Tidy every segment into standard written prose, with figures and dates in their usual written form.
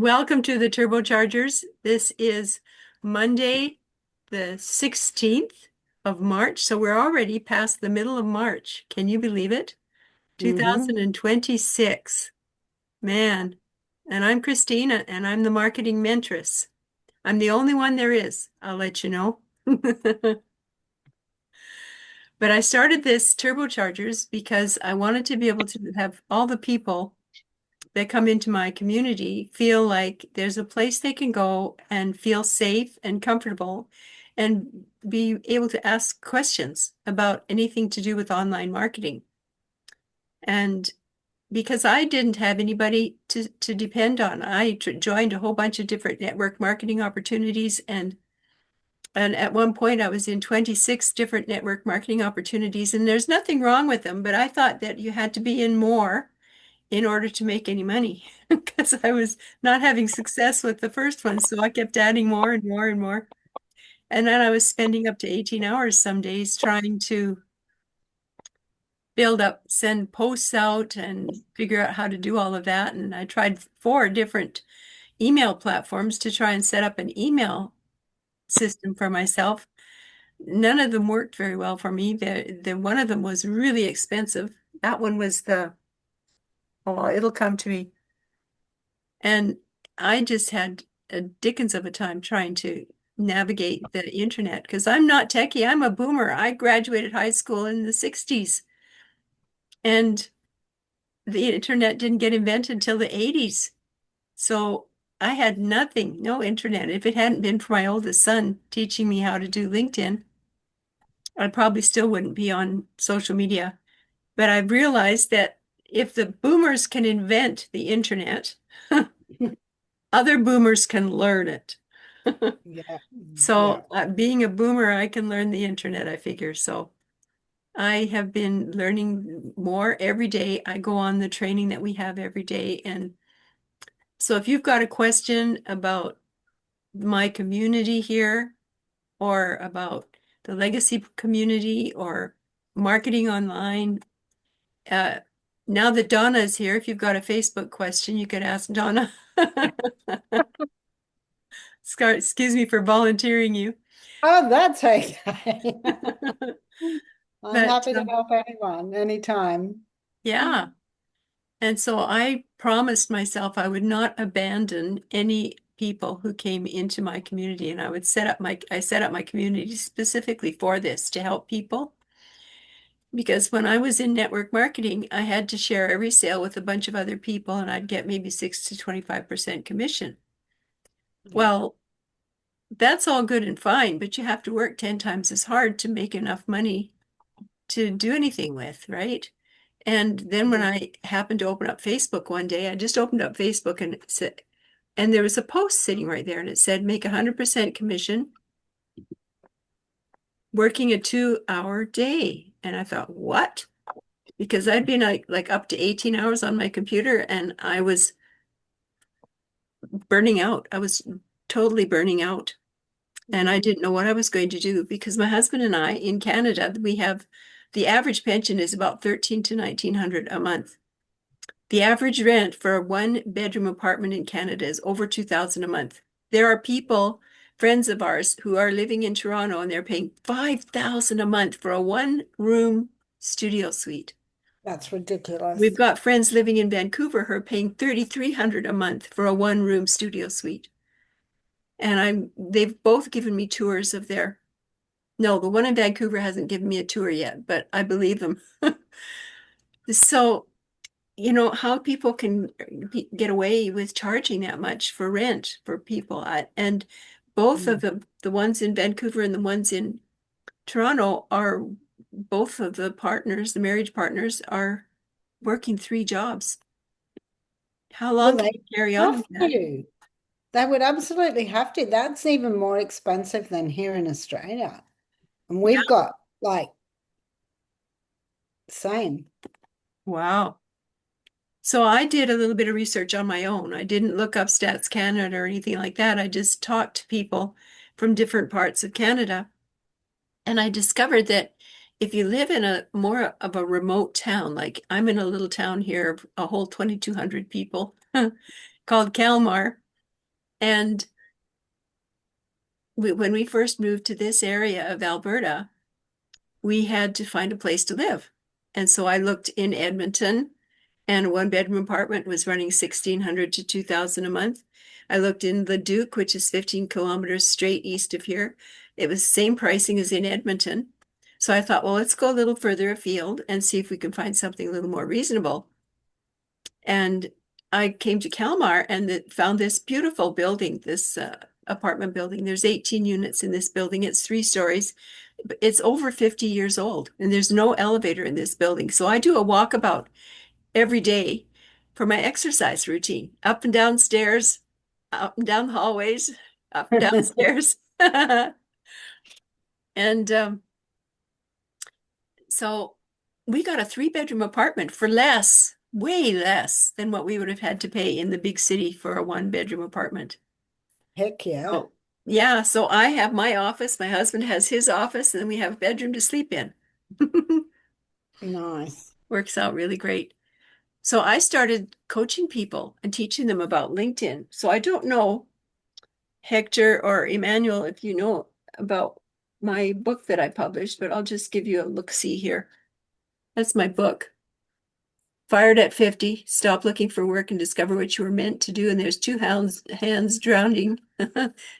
Welcome to the Turbochargers. This is Monday, the 16th of March. So we're already past the middle of March. Can you believe it? Mm-hmm. 2026. Man. And I'm Christina, and I'm the marketing mentress. I'm the only one there is. I'll let you know. But I started this Turbochargers because I wanted to be able to have all the people that come into my community feel like there's a place they can go and feel safe and comfortable and be able to ask questions about anything to do with online marketing. And because I didn't have anybody to depend on, I joined a whole bunch of different network marketing opportunities. And at one point, I was in 26 different network marketing opportunities, and there's nothing wrong with them, but I thought that you had to be in more in order to make any money because I was not having success with the first one. So I kept adding more and more and more. And then I was spending up to 18 hours some days trying to build up, send posts out and figure out how to do all of that. And I tried four different email platforms to try and set up an email system for myself. None of them worked very well for me. The one of them was really expensive. That one was oh, it'll come to me. And I just had a dickens of a time trying to navigate the internet because I'm not techie. I'm a boomer. I graduated high school in the 60s and the internet didn't get invented until the 80s. So I had nothing, no internet. If it hadn't been for my oldest son teaching me how to do LinkedIn, I probably still wouldn't be on social media. But I've realized that if the boomers can invent the internet, other boomers can learn it. Yeah, yeah. So, being a boomer, I can learn the internet, I figure. So, I have been learning more every day. I go on the training that we have every day. And so, if you've got a question about my community here, or about the legacy community, or marketing online, uh, now that Donna is here, if you've got a Facebook question, you could ask Donna. Excuse me for volunteering you. Oh, that's okay. I'm But happy to help anyone, anytime. yeah. And so I promised myself I would not abandon any people who came into my community, and I set up my community specifically for this to help people. Because when I was in network marketing, I had to share every sale with a bunch of other people and I'd get maybe 6 to 25% commission. Yeah. Well, that's all good and fine, but you have to work 10 times as hard to make enough money to do anything with, right? And then when Mhm. I happened to open up Facebook one day, I just opened up Facebook and it said, and there was a post sitting right there and it said, make 100% commission working a 2-hour day. And I thought, what? Because I'd been like up to 18 hours on my computer and I was burning out. I was totally burning out. And I Mhm. didn't know what I was going to do because my husband and I in Canada, we have the average pension is about 13 to 1900 a month. The average rent for a one bedroom apartment in Canada is over 2000 a month. There are people, friends of ours, who are living in Toronto and they're paying 5000 a month for a one room studio suite. That's We've ridiculous. got friends living in Vancouver who are paying 3300 a month for a one room studio suite. And they've both given me tours of their, no, the one in Vancouver hasn't given me a tour yet, but I believe them. So, how people can get away with charging that much for rent for people. And both of Mm. the ones in Vancouver and the ones in Toronto are both of the partners, the marriage partners, are working three jobs. How Well, long can they you carry on have with that? to. They would absolutely have to. That's even more expensive than here in Australia. And Yeah. we've got like same. Wow. So I did a little bit of research on my own. I didn't look up Stats Canada or anything like that. I just talked to people from different parts of Canada. And I discovered that if you live in a more of a remote town, like I'm in a little town here of a whole 2,200 people called Kalmar, And when we first moved to this area of Alberta, we had to find a place to live. And so I looked in Edmonton, and a one-bedroom apartment was running 1,600 to 2,000 a month. I looked in Leduc, which is 15 kilometers straight east of here. It was the same pricing as in Edmonton. So I thought, well, let's go a little further afield and see if we can find something a little more reasonable. And I came to Kalmar and found this beautiful building, this apartment building. There's 18 units in this building. It's 3 stories. It's over 50 years old, and there's no elevator in this building. So I do a walkabout every day for my exercise routine, up and down stairs, up and down the hallways, up and down stairs. And so we got a 3-bedroom apartment for less, way less than what we would have had to pay in the big city for a 1-bedroom apartment. Heck yeah. Oh, yeah. So I have my office, my husband has his office, and then we have a bedroom to sleep in. Nice. Works out really great. So I started coaching people and teaching them about LinkedIn. So I don't know, Hector or Emmanuel, if you know about my book that I published, but I'll just give you a look-see here. That's my book. Fired at 50, Stop Looking for Work and Discover What You Were Meant to Do. And there's two hands drowning.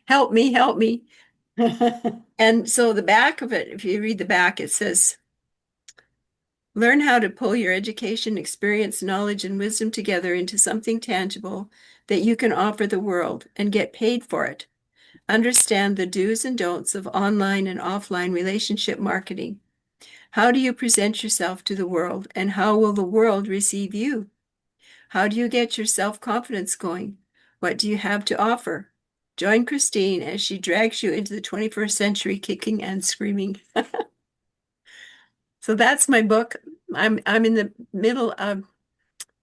Help me, help me. And so the back of it, if you read the back, it says, learn how to pull your education, experience, knowledge, and wisdom together into something tangible that you can offer the world and get paid for it. Understand the do's and don'ts of online and offline relationship marketing. How do you present yourself to the world, and how will the world receive you? How do you get your self-confidence going? What do you have to offer? Join Christine as she drags you into the 21st century kicking and screaming. So that's my book. I'm in the middle of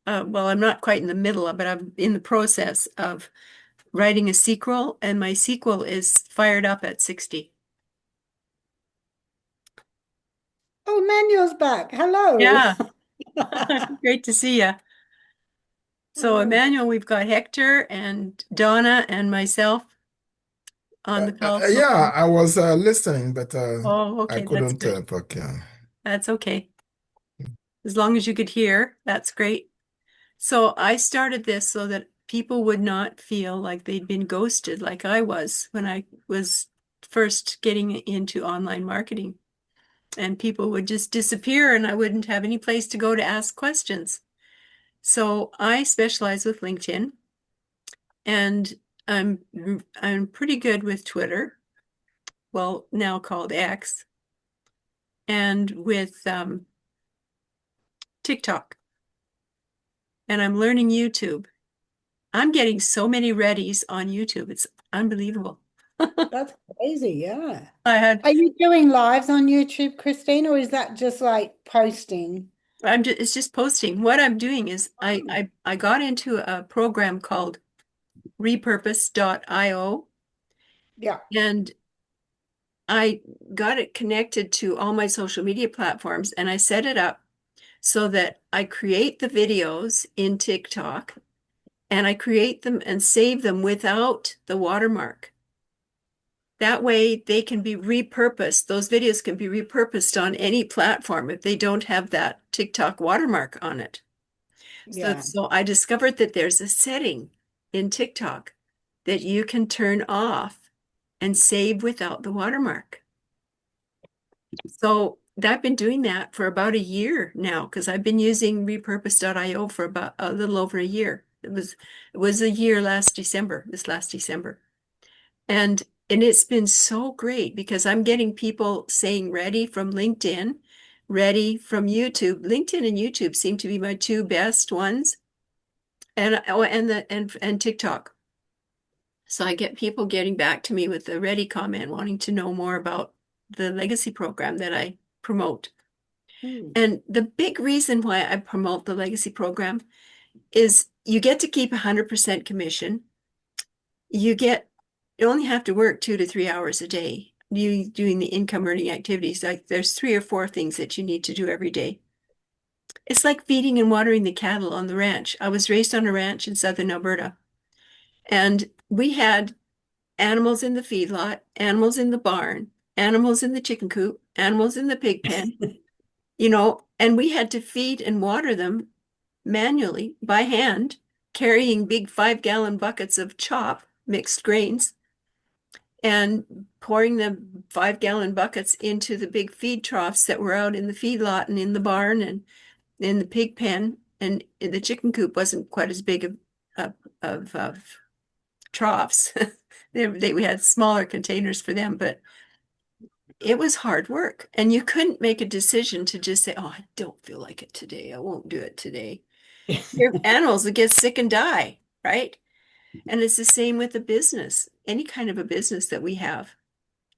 well, I'm not quite in the middle of, but I'm in the process of writing a sequel, and my sequel is Fired Up at 60. Oh, Manuel's back. Hello. Yeah, great to see you. So, Oh, Emmanuel, we've got Hector and Donna and myself on the call so Yeah, far. I was listening, but Oh, I okay, that's couldn't good. talk. Yeah. That's okay. As long as you could hear, that's great. So I started this so that people would not feel like they'd been ghosted like I was when I was first getting into online marketing. And people would just disappear and I wouldn't have any place to go to ask questions. So I specialize with LinkedIn, and I'm I'm pretty good with Twitter, well, now called X, and with TikTok. And I'm learning YouTube. I'm getting so many readies on YouTube. It's unbelievable. that's crazy. Yeah. I had Are you doing lives on YouTube, Christine, or is that just like posting? I'm just it's just posting. What I'm doing is I got into a program called repurpose.io, Yeah. and I got it connected to all my social media platforms, and I set it up so that I create the videos in TikTok and I create them and save them without the watermark. That way they can be repurposed. Those videos can be repurposed on any platform if they don't have that TikTok watermark on it. So, Yeah. so I discovered that there's a setting in TikTok that you can turn off and save without the watermark. So I've been doing that for about a year now because I've been using repurpose.io for about a little over a year. It was a year this last December. And it's been so great because I'm getting people saying ready from LinkedIn, ready from YouTube. LinkedIn and YouTube seem to be my two best ones. And TikTok. So I get people getting back to me with the ready comment, wanting to know more about the legacy program that I promote. Hmm. And the big reason why I promote the legacy program is you get to keep 100% commission. You only have to work 2 to 3 hours a day. You doing the income earning activities, like there's 3 or 4 things that you need to do every day. It's like feeding and watering the cattle on the ranch. I was raised on a ranch in southern Alberta. And we had animals in the feedlot, animals in the barn, animals in the chicken coop, animals in the pig pen, and we had to feed and water them manually by hand, carrying big 5-gallon buckets of chop, mixed grains, and pouring the 5-gallon buckets into the big feed troughs that were out in the feedlot and in the barn and in the pig pen. And the chicken coop wasn't quite as big of troughs. We had smaller containers for them, but it was hard work. And you couldn't make a decision to just say, oh, I don't feel like it today. I won't do it today. Your animals would get sick and die, right? And it's the same with the business. Any kind of a business that we have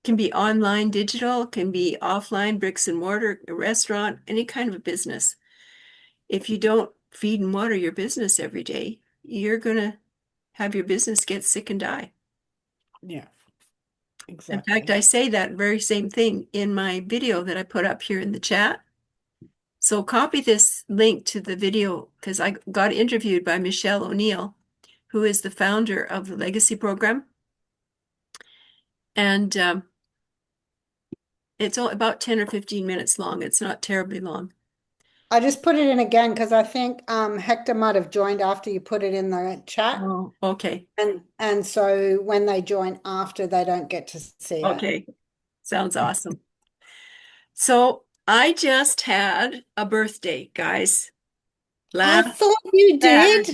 can be online, digital, can be offline, bricks and mortar, a restaurant, any kind of a business. If you don't feed and water your business every day, you're going to have your business get sick and die. Yeah, In fact, exactly. I say that very same thing in my video that I put up here in the chat. So copy this link to the video because I got interviewed by Michelle O'Neill, who is the founder of the Legacy Program. And it's about 10 or 15 minutes long. It's not terribly long. I just put it in again because I think Hector might have joined after you put it in the chat. Oh, okay. And so when they join after, they don't get to see it. Okay. Sounds awesome. So I just had a birthday, guys. I Last thought you did.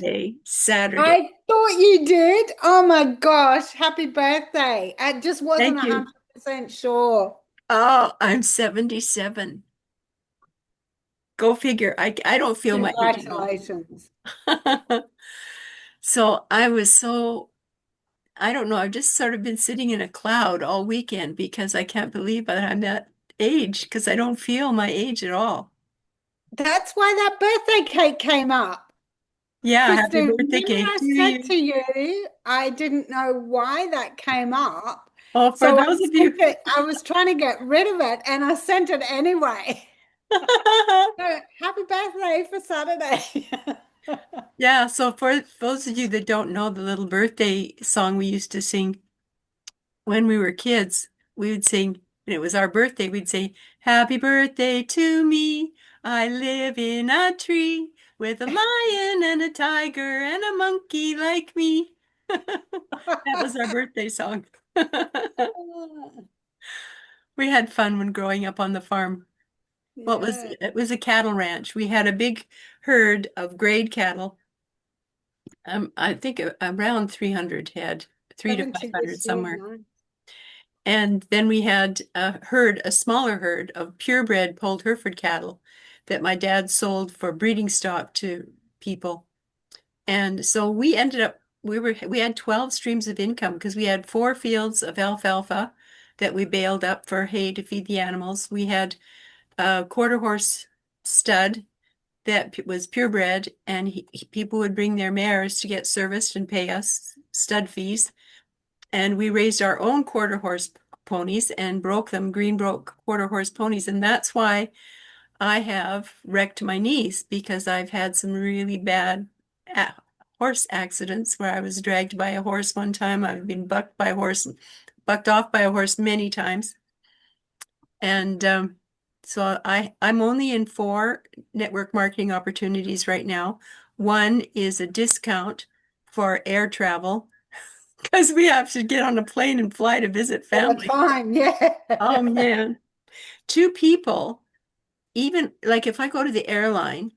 Saturday. I thought you did. Oh my gosh, happy birthday. I just wasn't Thank you. 100% sure. Oh, I'm 77. Go figure. I don't feel my age at all. Congratulations. So I don't know. I've just sort of been sitting in a cloud all weekend because I can't believe that I'm that age because I don't feel my age at all. That's why that birthday cake came up. Yeah, happy Christine, birthday remember cake I to said you. to you, I didn't know why that came up. Oh, for So I those of sent you. it, I was trying to get rid of it and I sent it anyway. So, happy birthday for Saturday. Yeah, so for those of you that don't know the little birthday song we used to sing when we were kids, we would sing, and it was our birthday, we'd say, Happy birthday to me. I live in a tree with a lion and a tiger and a monkey like me. That was our birthday song. We had fun when growing up on the farm. Well, Yeah, it was a cattle ranch. We had a big herd of grade cattle. I think around 300 head, three to 70 500 this year. somewhere. Nice. And then we had a smaller herd of purebred polled Hereford cattle that my dad sold for breeding stock to people. And so we ended up, we had 12 streams of income because we had 4 fields of alfalfa that we baled up for hay to feed the animals. We had a quarter horse stud that was purebred, and people would bring their mares to get serviced and pay us stud fees. And we raised our own quarter horse ponies and broke them, green broke quarter horse ponies. And that's why I have wrecked my knees because I've had some really bad horse accidents where I was dragged by a horse one time. I've been bucked by a horse, bucked off by a horse many times. And so I'm only in 4 network marketing opportunities right now. One is a discount for air travel because we have to get on a plane and fly to visit All the family. time. Yeah. Oh man. 2 people, even like if I go to the airline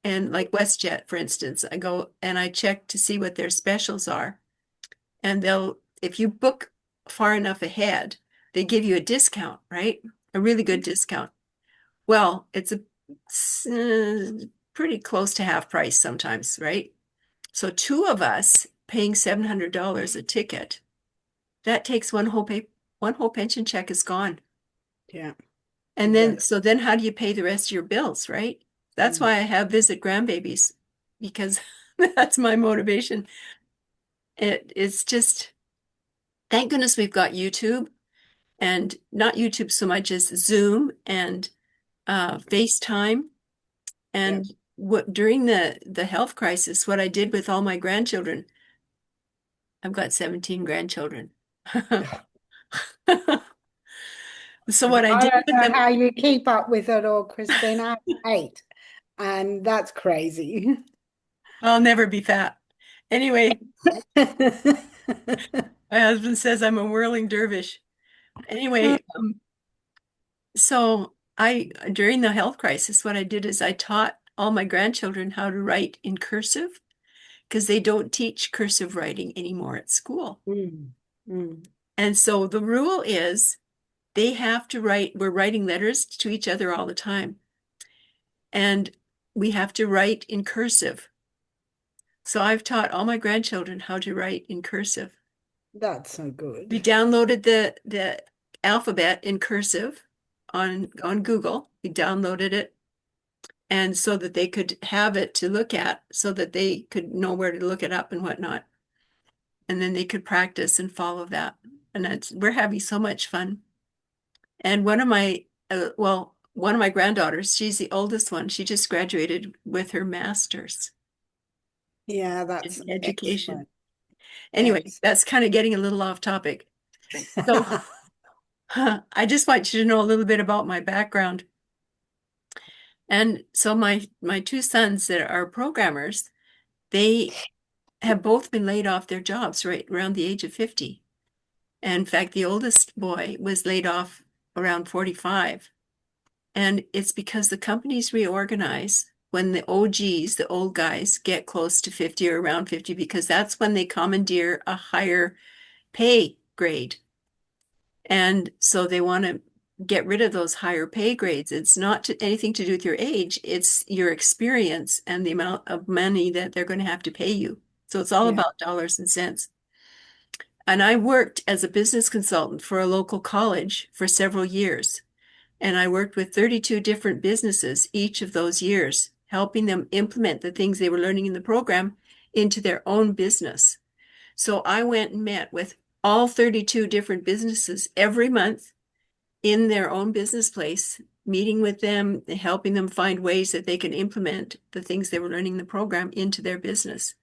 and like WestJet, for instance, I go and I check to see what their specials are. And if you book far enough ahead, they give you a discount, right? A really good discount. Well, it's pretty close to half price sometimes, right? So 2 of us paying $700 a ticket, that takes one whole pension check is gone. Yeah, And then, exactly. so then how do you pay the rest of your bills, right? That's Mm. why I have visit grandbabies because that's my motivation. It's just, thank goodness we've got YouTube and not YouTube so much as Zoom and FaceTime. Yeah. And what during the health crisis, what I did with all my grandchildren, I've got 17 grandchildren. So what I I did don't with know them, how you keep up with it all, Christine. I have 8, and that's crazy. I'll never be fat. Anyway, my husband says I'm a whirling dervish. Anyway, so during the health crisis, what I did is I taught all my grandchildren how to write in cursive because they don't teach cursive writing anymore at school. Mm, mm. And so the rule is they have to write, we're writing letters to each other all the time. And we have to write in cursive. So I've taught all my grandchildren how to write in cursive. That's so We good. downloaded the alphabet in cursive on Google. We downloaded it and so that they could have it to look at so that they could know where to look it up and whatnot. And then they could practice and follow that. And we're having so much fun. And one of my granddaughters, she's the oldest one. She just graduated with her master's Yeah, that's in education. excellent. Anyway, Excellent. that's kind of getting a little off topic. So I just want you to know a little bit about my background. And so my two sons that are programmers, they have both been laid off their jobs right around the age of 50. And in fact, the oldest boy was laid off around 45. And it's because the companies reorganize when the OGs, the old guys, get close to 50 or around 50, because that's when they commandeer a higher pay grade. And so they want to get rid of those higher pay grades. It's not anything to do with your age, it's your experience and the amount of money that they're going to have to pay you. So it's all Yeah. about dollars and cents. And I worked as a business consultant for a local college for several years. And I worked with 32 different businesses each of those years, helping them implement the things they were learning in the program into their own business. So I went and met with all 32 different businesses every month in their own business place, meeting with them, helping them find ways that they can implement the things they were learning in the program into their business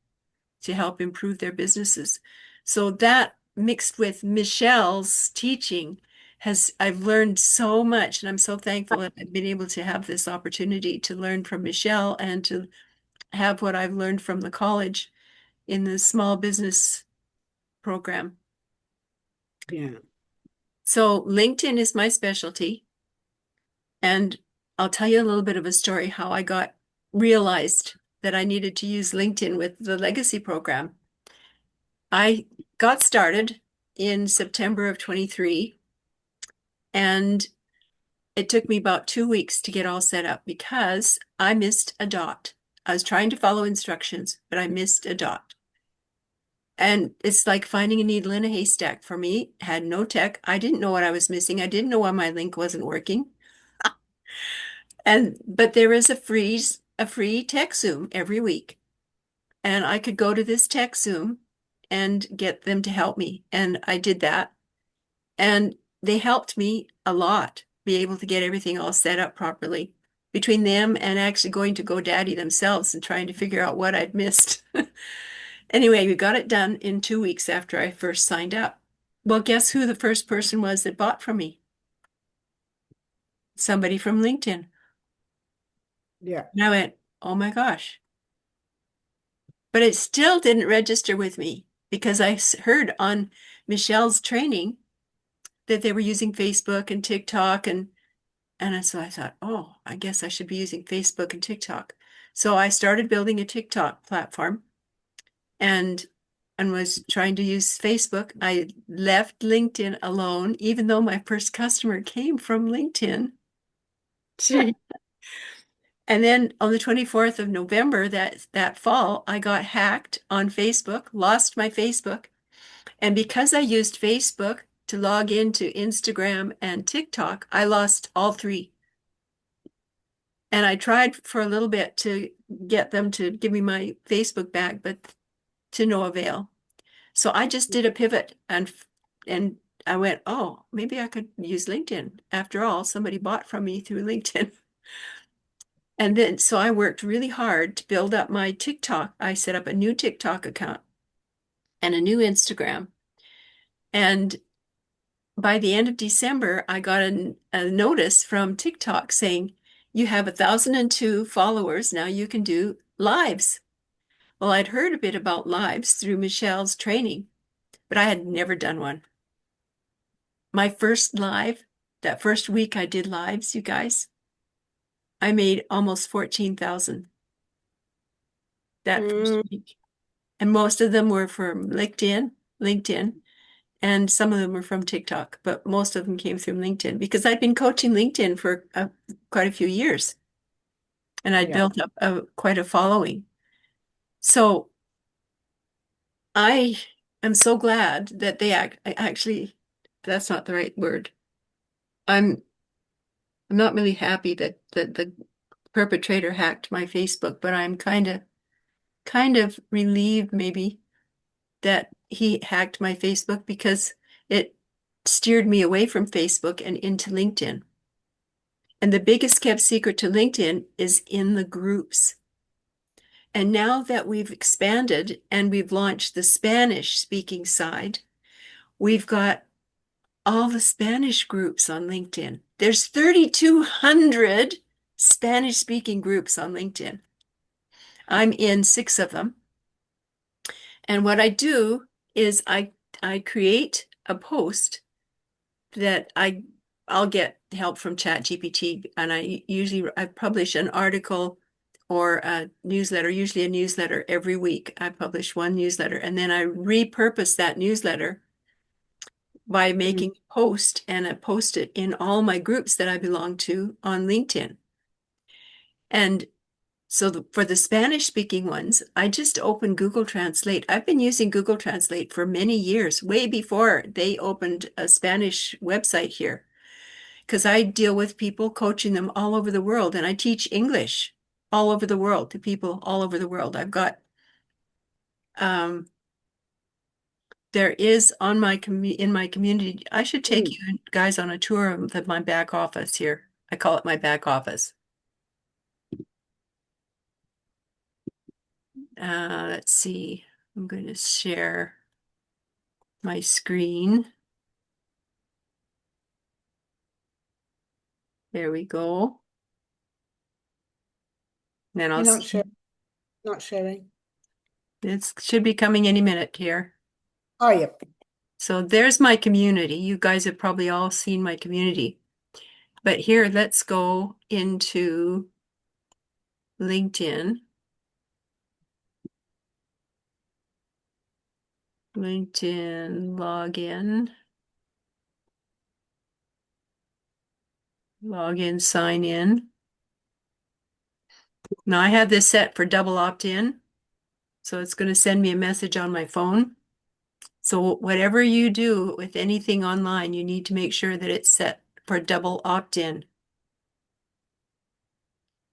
to help improve their businesses. So that mixed with Michelle's teaching I've learned so much, and I'm so thankful that I've been able to have this opportunity to learn from Michelle and to have what I've learned from the college in the small business program. Yeah. So LinkedIn is my specialty, and I'll tell you a little bit of a story how I got realized that I needed to use LinkedIn with the legacy program. I got started in September of 23, and it took me about 2 weeks to get all set up because I missed a dot. I was trying to follow instructions, but I missed a dot. And it's like finding a needle in a haystack for me. Had no tech. I didn't know what I was missing. I didn't know why my link wasn't working. But there is a free tech Zoom every week. And I could go to this tech Zoom and get them to help me. And I did that. And they helped me a lot be able to get everything all set up properly between them and actually going to GoDaddy themselves and trying to figure out what I'd missed. Anyway, we got it done in 2 weeks after I first signed up. Well, guess who the first person was that bought from me? Somebody from LinkedIn. Yeah. And I went, oh my gosh. But it still didn't register with me because I heard on Michelle's training that they were using Facebook and TikTok and so I thought, oh, I guess I should be using Facebook and TikTok. So I started building a TikTok platform and was trying to use Facebook. I left LinkedIn alone, even though my first customer came from LinkedIn. Gee. And then on the 24th of November, that fall, I got hacked on Facebook, lost my Facebook. And because I used Facebook to log into Instagram and TikTok, I lost all three. And I tried for a little bit to get them to give me my Facebook back, but to no avail. So I just did a pivot and I went, oh, maybe I could use LinkedIn. After all, somebody bought from me through LinkedIn. And then so I worked really hard to build up my TikTok. I set up a new TikTok account. and a new Instagram. And by the end of December, I got a notice from TikTok saying, you have 1,002 followers. Now you can do lives. Well, I'd heard a bit about lives through Michelle's training, but I had never done one. My first live, that first week I did lives, you guys, I made almost 14,000 that first Mm, week. And most of them were from LinkedIn, and some of them were from TikTok, but most of them came through LinkedIn because I'd been coaching LinkedIn for quite a few years and I'd yeah. built up quite a following. So I am so glad that they actually, that's not the right word. I'm I'm not really happy that the perpetrator hacked my Facebook, but I'm kind of relieved maybe that he hacked my Facebook because it steered me away from Facebook and into LinkedIn. And the biggest kept secret to LinkedIn is in the groups. And now that we've expanded and we've launched the Spanish speaking side, we've got all the Spanish groups on LinkedIn. There's 3,200 Spanish speaking groups on LinkedIn. I'm in 6 of them. And what I do is I create a post that I'll get help from ChatGPT, and I publish an article or a newsletter, usually a newsletter every week. I publish one newsletter and then I repurpose that newsletter by Mm. making a post, and I post it in all my groups that I belong to on LinkedIn. And so for the Spanish speaking ones, I just opened Google Translate. I've been using Google Translate for many years, way before they opened a Spanish website here, because I deal with people, coaching them all over the world, and I teach English all over the world to people all over the world. I've got um, there is on my in my community. I should take Mm. you guys on a tour of my back office here. I call it my back office. Let's see. I'm going to share my screen. There we go. Then I'll You're not see. sure, not sharing. This should be coming any minute here. Oh, yep. So there's my community. You guys have probably all seen my community. But here, let's go into LinkedIn. LinkedIn login, login, sign in. Now I have this set for double opt-in, so it's going to send me a message on my phone. So whatever you do with anything online, you need to make sure that it's set for double opt-in.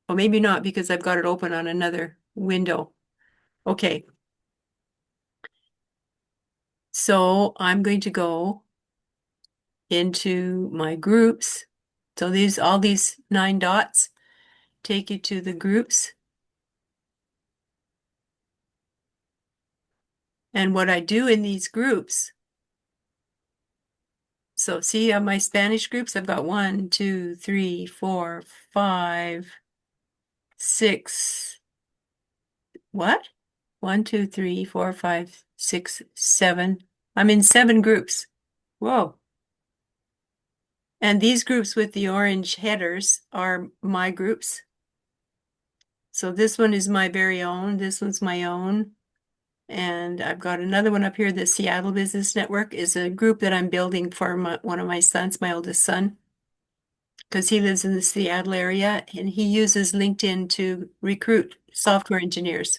Well, maybe not because I've got it open on another window. Okay, so I'm going to go into my groups. So all these 9 dots take you to the groups. And what I do in these groups, so see on my Spanish groups, I've got 1, 2, 3, 4, 5, 6. What? 1, 2, 3, 4, 5, 6, 7. I'm in 7 groups. Whoa. And these groups with the orange headers are my groups. So this one is my very own. This one's my own. And I've got another one up here. The Seattle Business Network is a group that I'm building for one of my sons, my oldest son, because he lives in the Seattle area and he uses LinkedIn to recruit software engineers.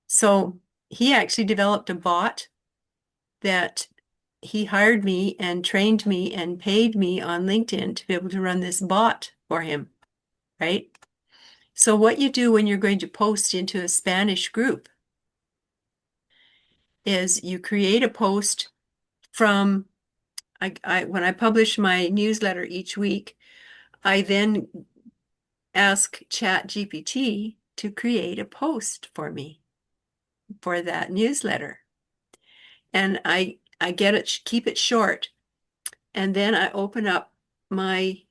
So he actually developed a bot that he hired me and trained me and paid me on LinkedIn to be able to run this bot for him, right? So what you do when you're going to post into a Spanish group is you create a post from when I publish my newsletter each week, I then ask ChatGPT to create a post for me for that newsletter. And I get it, keep it short. And then I open up my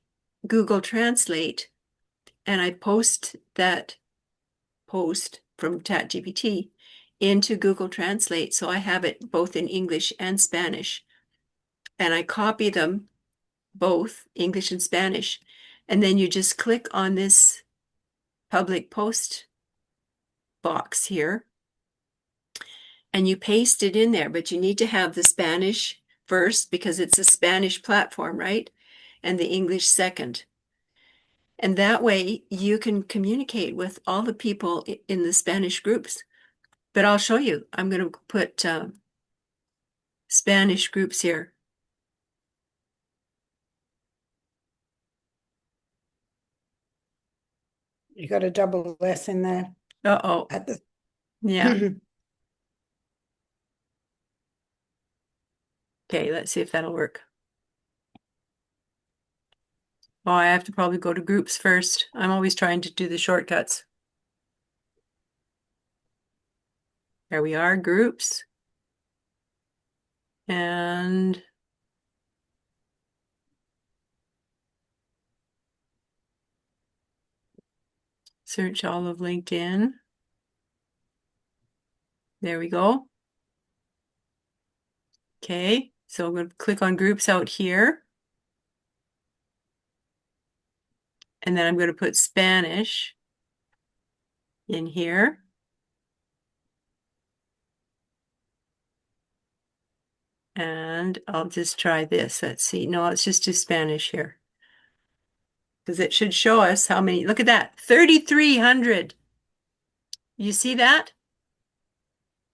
Google Translate and I post that post from ChatGPT into Google Translate. So I have it both in English and Spanish. And I copy them both, English and Spanish. And then you just click on this public post box here and you paste it in there. But you need to have the Spanish first because it's a Spanish platform, right? And the English second. And that way you can communicate with all the people in the Spanish groups. But I'll show you. I'm going to put Spanish groups here. You got a double S in there Uh-oh. at the Yeah. Okay, let's see if that'll work. Oh, I have to probably go to groups first. I'm always trying to do the shortcuts. There we are, groups. And search all of LinkedIn. There we go. Okay, so I'm going to click on groups out here. And then I'm going to put Spanish in here. And I'll just try this. Let's see. No, let's just do Spanish here. Because it should show us how many. Look at that. 3,300. You see that?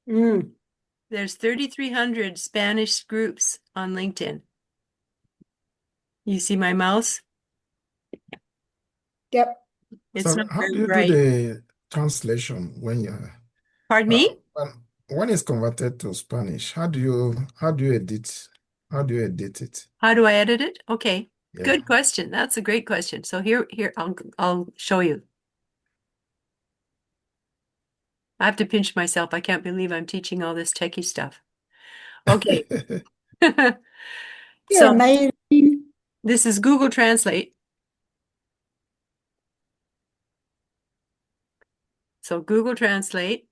Mm. There's 3,300 Spanish groups on LinkedIn. You see my mouse? Yep. It's So not how very do you do bright. the translation when you're Pardon me? when it's converted to Spanish? How do you edit it? How do I edit it? Okay. Yeah. Good question. That's a great question. So here I'll show you. I have to pinch myself. I can't believe I'm teaching all this techie stuff. Okay. You're So amazing. this is Google Translate. So Google Translate.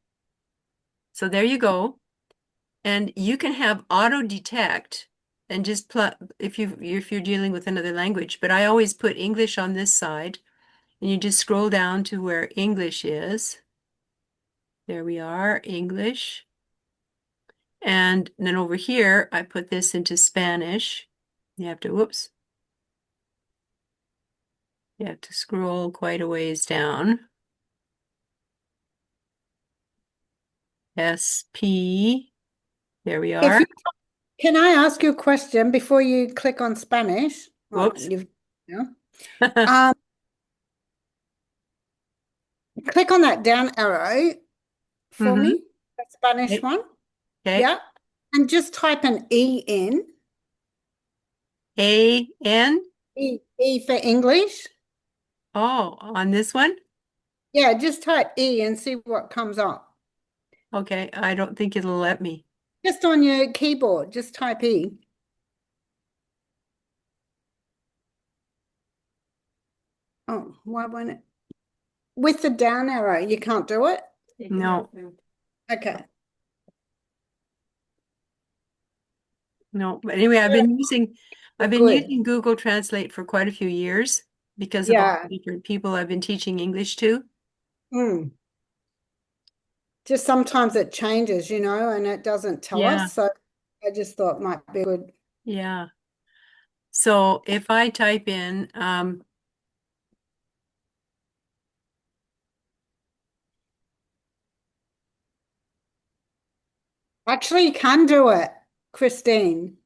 So there you go. And you can have auto detect and just plug if you're dealing with another language, but I always put English on this side and you just scroll down to where English is. There we are, English. And then over here, I put this into Spanish. You have to, whoops. You have to scroll quite a ways down. SP. There we If are. you can I ask you a question before you click on Spanish? Oh, Whoops. yeah. Um, click on that down arrow for Mm-hmm. me, the Spanish Okay. one. Okay. Yeah. And just type an E in. A-N. E for English. Oh, on this one? Yeah, just type E and see what comes up. Okay. I don't think it'll let me. Just on your keyboard, just type E. Oh, why won't it? With the down arrow, you can't do it? No, Okay. no. But anyway, I've been Good. using Google Translate for quite a few years because of all Yeah. the different people I've been teaching English to. Mm. Just sometimes it changes, and it doesn't tell Yeah. us. So I just thought it might be good. Yeah. So if I type in, Actually, you can do it, Christine.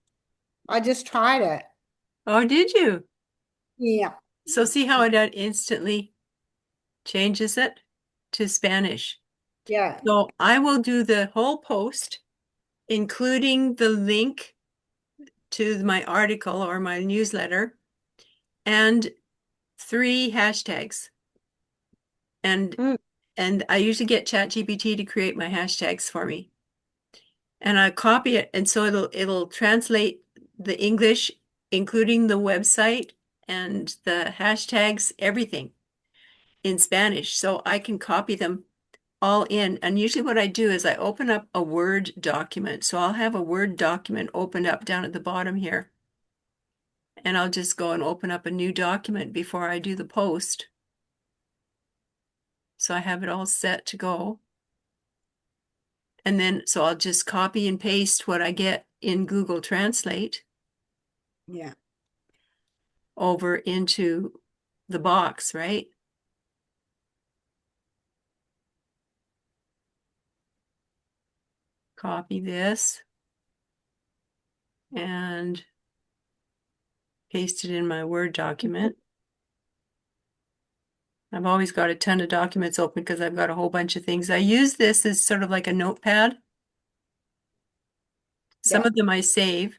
I just tried it. oh, did you? Yeah. So see how it instantly changes it to Spanish. Yeah. So I will do the whole post, including the link to my article or my newsletter and 3 hashtags. And Mm. and I usually get ChatGPT to create my hashtags for me. And I copy it, and so it'll translate the English, including the website and the hashtags, everything in Spanish. So I can copy them all in. And usually what I do is I open up a Word document. So I'll have a Word document opened up down at the bottom here. And I'll just go and open up a new document before I do the post. So I have it all set to go. And then, so I'll just copy and paste what I get in Google Translate Yeah. over into the box, right? Copy this and paste it in my Word document. I've always got a ton of documents open because I've got a whole bunch of things. I use this as sort of like a notepad. Some Yeah. of them I save.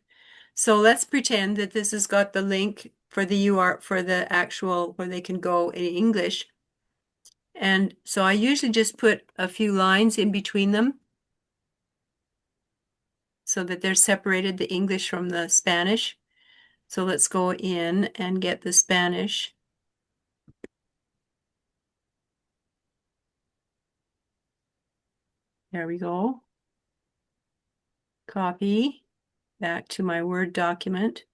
So let's pretend that this has got the link for the URL for the actual where they can go in English. And so I usually just put a few lines in between them so that they're separated, the English from the Spanish. So let's go in and get the Spanish. There we go. Copy back to my Word document.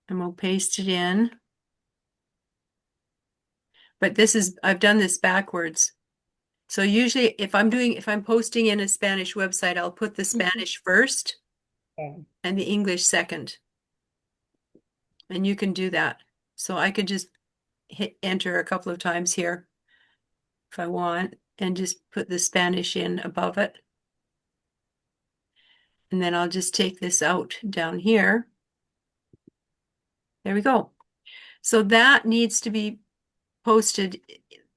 And we'll paste it in. But I've done this backwards. So usually if I'm posting in a Spanish website, I'll put the Spanish first Okay. and the English second. And you can do that. So I could just hit enter a couple of times here if I want and just put the Spanish in above it. And then I'll just take this out down here. There we go. So that needs to be posted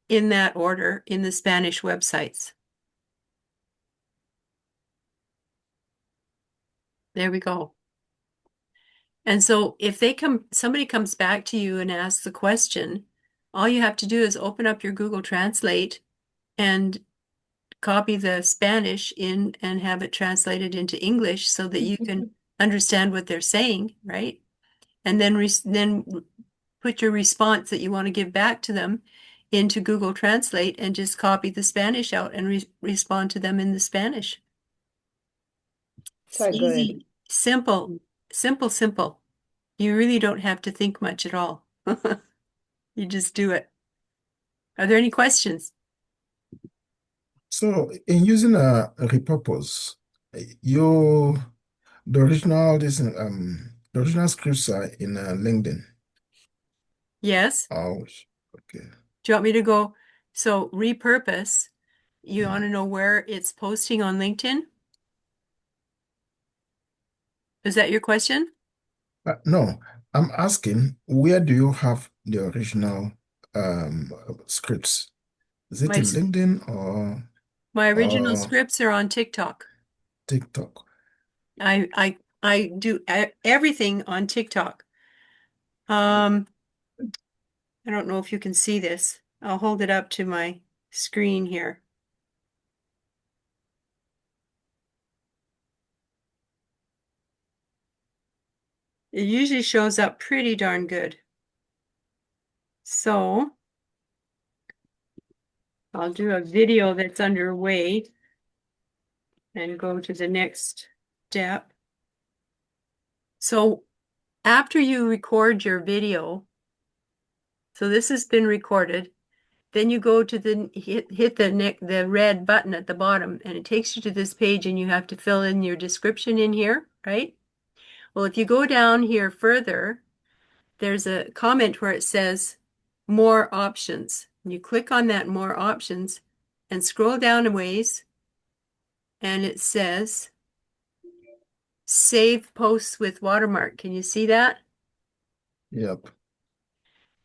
in that order in the Spanish websites. There we go. And so if somebody comes back to you and asks the question, all you have to do is open up your Google Translate and copy the Spanish in and have it translated into English so that you can understand what they're saying, right? And then put your response that you want to give back to them into Google Translate and just copy the Spanish out and respond to them in the Spanish. It's So good. easy, simple, simple, simple. You really don't have to think much at all. You just do it. Are there any questions? So in using a repurpose, you the original scripts are in LinkedIn. Yes. Oh, okay. Do you want me to go? So repurpose, you want Mm. to know where it's posting on LinkedIn? Is that your question? No, I'm asking, where do you have the original um, scripts? Is it My in LinkedIn or my original or scripts are on TikTok. TikTok? I do everything on TikTok. I don't know if you can see this. I'll hold it up to my screen here. It usually shows up pretty darn good. So I'll do a video that's underway and go to the next step. So after you record your video, so this has been recorded, then you go to hit the red button at the bottom and it takes you to this page and you have to fill in your description in here, right? Well, if you go down here further, there's a comment where it says more options. And you click on that more options and scroll down a ways and it says save posts with watermark. Can you see that? Yep.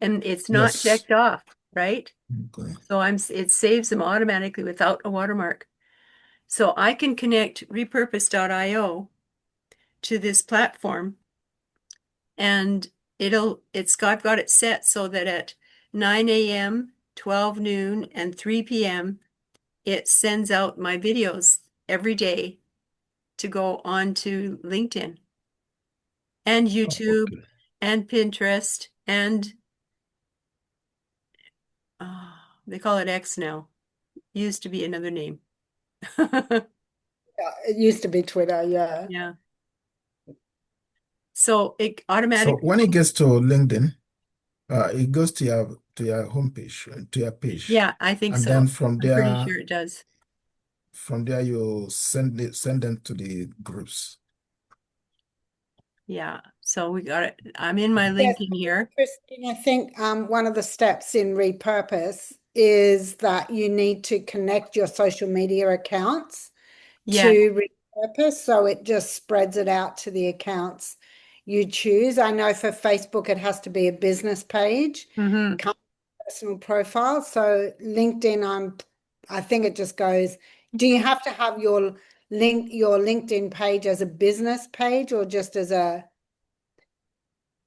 And it's not Yes. checked off, right? Okay. So it saves them automatically without a watermark. So I can connect repurpose.io to this platform and I've got it set so that at 9 a.m., 12 noon, and 3 p.m., it sends out my videos every day to go on to LinkedIn and Oh, YouTube okay. and Pinterest and uh, they call it X now. Used to be another name. Yeah, it used to be Twitter, yeah. Yeah. So it So automatically, when it gets to LinkedIn, it goes to your homepage, to your page, yeah, I think and then so. I'm pretty sure it does. from there you send them to the groups. Yeah. So we got it. I'm in my Yes, LinkedIn here. Christine, I think one of the steps in repurpose is that you need to connect your social media accounts Yeah. to repurpose, so it just spreads it out to the accounts you choose. I know for Facebook it has to be a business page, Hmm. can't be a personal profile. So LinkedIn, I think it just goes, do you have to have your LinkedIn page as a business page or just as a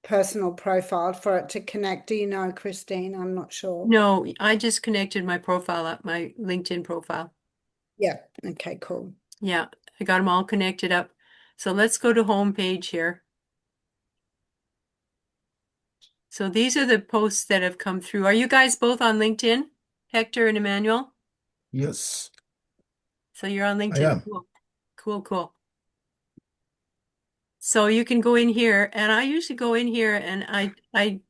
personal profile for it to connect? Do you know, Christine? I'm not sure. No, I just connected my profile up, my LinkedIn profile. Yeah. Okay, cool. Yeah, I got them all connected up. So let's go to home page here. So these are the posts that have come through. Are you guys both on LinkedIn, Hector and Emmanuel? Yes, So you're on I LinkedIn. am. Cool. Cool, cool. So you can go in here, and I usually go in here and I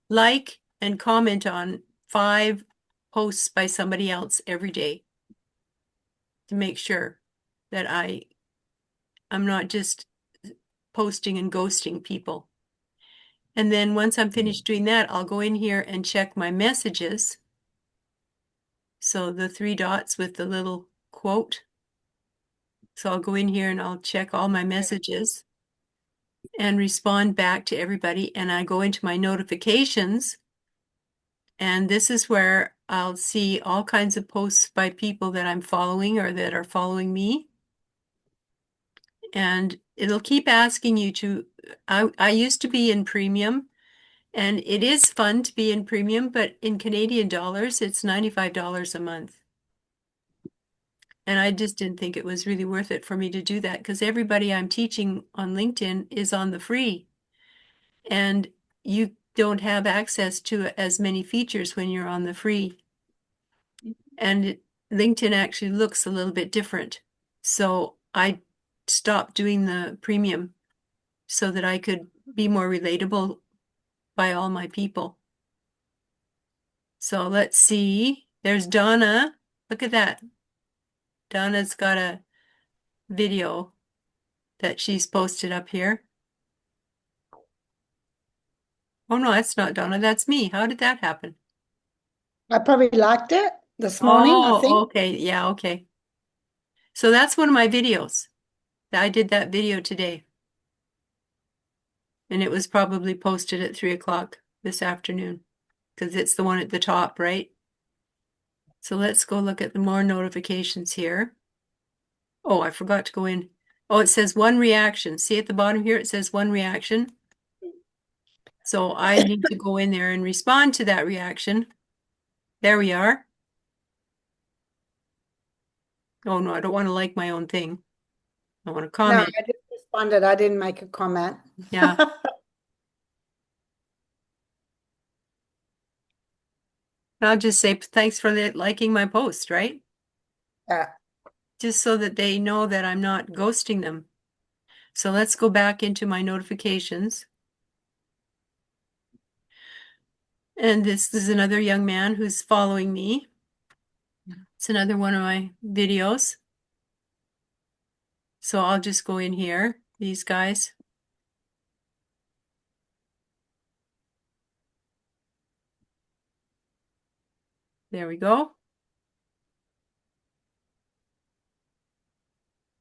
like and comment on 5 posts by somebody else every day to make sure that I'm not just posting and ghosting people. And then once I'm finished doing that, I'll go in here and check my messages. So the 3 dots with the little quote. So I'll go in here and I'll check all my messages and respond back to everybody. And I go into my notifications, and this is where I'll see all kinds of posts by people that I'm following or that are following me. And it'll keep asking you to, I used to be in premium, and it is fun to be in premium, but in Canadian dollars, it's $95 a month. And I just didn't think it was really worth it for me to do that because everybody I'm teaching on LinkedIn is on the free. And you don't have access to as many features when you're on the free. And LinkedIn actually looks a little bit different. So I stopped doing the premium so that I could be more relatable by all my people. So let's see. There's Donna. Look at that. Donna's got a video that she's posted up here. Oh no, that's not Donna. That's me. How did that happen? I probably liked it this morning, I Oh, think. okay. Yeah, okay. So that's one of my videos. I did that video today. And it was probably posted at 3 o'clock this afternoon because it's the one at the top, right? So let's go look at the more notifications here. Oh, I forgot to go in. Oh, it says 1 reaction. See at the bottom here, it says 1 reaction. So I need to go in there and respond to that reaction. There we are. Oh no, I don't want to like my own thing. I want to No, comment. I just responded. I didn't make a comment. Yeah. I'll just say thanks for liking my post, right? Yeah. Just so that they know that I'm not ghosting them. So let's go back into my notifications. And this is another young man who's following me. It's another one of my videos. So I'll just go in here, these guys. There we go.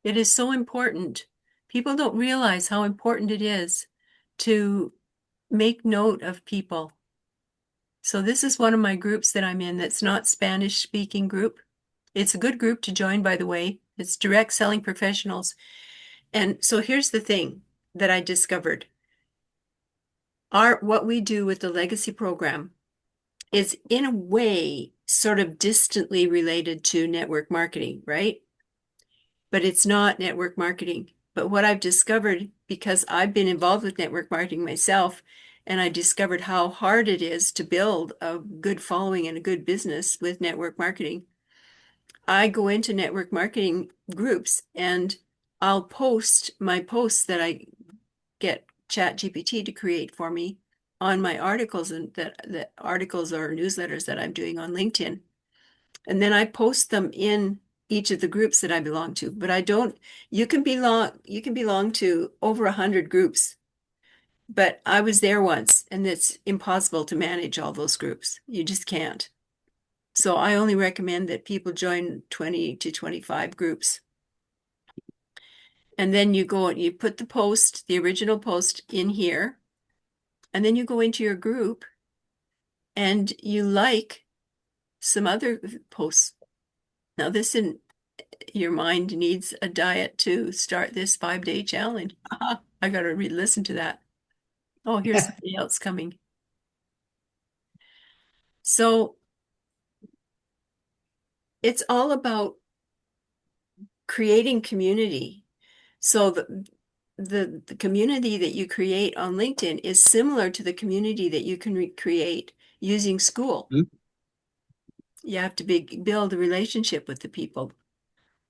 It is so important. People don't realize how important it is to make note of people. So this is one of my groups that I'm in that's not Spanish speaking group. It's a good group to join, by the way. It's direct selling professionals. And so here's the thing that I discovered. what we do with the legacy program is in a way sort of distantly related to network marketing, right? But it's not network marketing. But what I've discovered, because I've been involved with network marketing myself, and I discovered how hard it is to build a good following and a good business with network marketing. I go into network marketing groups and I'll post my posts that I get ChatGPT to create for me on my articles and that articles or newsletters that I'm doing on LinkedIn. And then I post them in each of the groups that I belong to. But I don't, you can belong to over 100 groups. But I was there once and it's impossible to manage all those groups. You just can't. So I only recommend that people join 20 to 25 groups. And then you go and you put the post, the original post in here, and then you go into your group and you like some other posts. Now, this in your mind needs a diet to start this 5-day challenge. I got to re-listen to that. Oh, here's somebody else coming. So it's all about creating community. So the community that you create on LinkedIn is similar to the community that you can create using school. Mhm. You have to build a relationship with the people.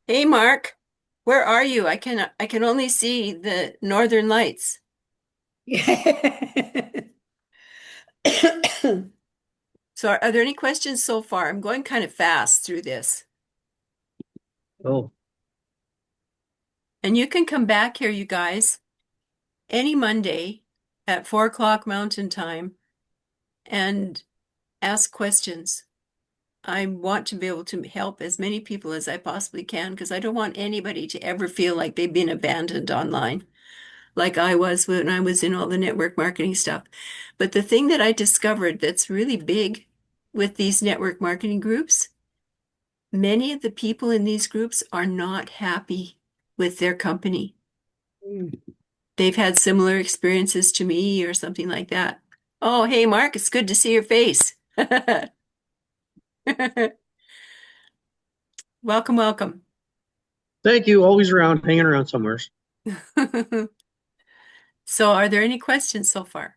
Hey, Mark, where are you? I can only see the northern lights. So are there any questions so far? I'm going kind of fast through this. Oh, And you can come back here, you guys, any Monday at 4 o'clock Mountain Time and ask questions. I want to be able to help as many people as I possibly can because I don't want anybody to ever feel like they've been abandoned online, like I was when I was in all the network marketing stuff. But the thing that I discovered that's really big with these network marketing groups, many of the people in these groups are not happy with their company. They've had similar experiences to me or something like that. Oh, hey, Mark, it's good to see your face. Welcome, welcome. thank you. Always around, hanging around somewhere. So, are there any questions so far?